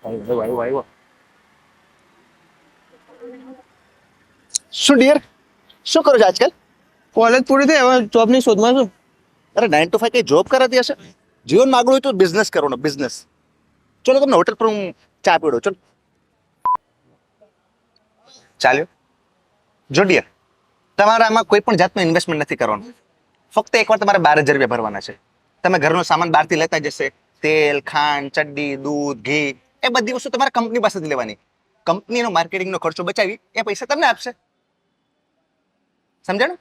આવ્યો. શું ડિયર, શું કરો છો આજકાલ? કોલેજ પૂરી થઈ, હવે જોબની શોધમાં છું. અરે 9 to 5 કઈ જોબ કરાતી હશે? જીવનમાં આગળ હોય તો બિઝનેસ કરવાનો, બિઝનેસ. ચલો તમને હોટલ પર હું ચા પીવડો, ચલો. ચાલ્યો. જો ડિયર, તમારે આમાં કોઈ પણ જાતનું ઇન્વેસ્ટમેન્ટ નથી કરવાનું. ફક્ત એકવાર તમારે 12,000 રૂપિયા ભરવાના છે. તમે ઘરનો સામાન બહારથી લેતા જશે, તેલ, ખાંડ, ચડ્ડી, દૂધ, ઘી, એ બધી વસ્તુ તમારે કંપની પાસેથી લેવાની. કંપનીનો માર્કેટિંગનો ખર્ચો બચાવી એ પૈસા તમને આપશે. સમજાણું?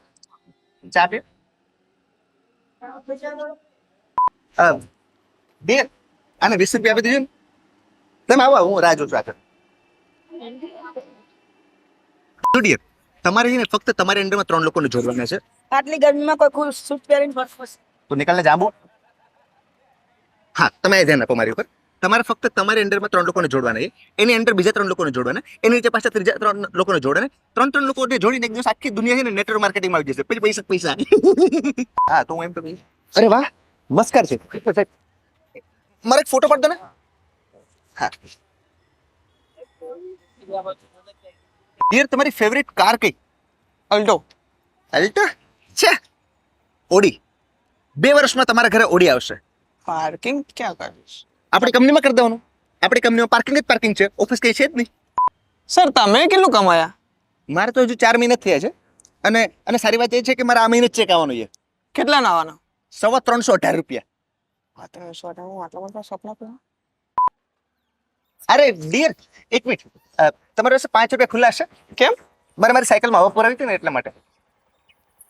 ચા પીઓ. ડિયર, આને 20 રૂપિયા આપી દેજો ને. તમે આવો, હું રાહ જોઉં છું આગળ. જો ડિયર, તમારે છે ને ફક્ત તમારી અંડરમાં 3 લોકોને જોડવાના છે. આટલી ગરમીમાં કોઈ ખુશ સૂટ પહેરીને ફરફર. તો નિકાલને જાંબુ. હા, તમે ધ્યાન આપો મારી ઉપર. તમારે ફક્ત તમારી અંડરમાં 3 લોકોને જોડવાના છે. એની અંડર બીજા 3 લોકોને જોડવાના, એની નીચે પાછા ત્રીજા 3 લોકોને જોડવાના. 3 લોકોને જોડીને એક દિવસ આખી દુનિયા છે ને નેટવર્ક માર્કેટિંગમાં આવી જશે. પછી પૈસા પૈસા. હા, તો હું એમ તો કહું. અરે વાહ, મસ્કાર છે. મારે એક ફોટો પાડ દો ને. હા. ડિયર, તમારી ફેવરિટ કાર કઈ? અલ્ટો. અલ્ટો છે. ઓડી. 2 વર્ષમાં તમારા ઘરે ઓડી આવશે. પાર્કિંગ ક્યાં કરીશ? આપણી કંપનીમાં કરી દેવાનું. આપણી કંપનીમાં પાર્કિંગ જ પાર્કિંગ છે, ઓફિસ કઈ છે જ નહીં. સર, તમે કેટલું કમાયા? મારે તો હજુ 4 મહિના જ થયા છે. અને અને સારી વાત એ છે કે મારે આ મહિને જ ચેક આવવાનો છે. કેટલા નાવાના? 318 રૂપિયા. આટલા બધા સપના પૂરા. અરે ડિયર, એક મિનિટ. તમારી પાસે 5 રૂપિયા ખુલ્લા હશે? કેમ? મારી સાયકલમાં હવા પુરાવી હતી ને એટલા માટે.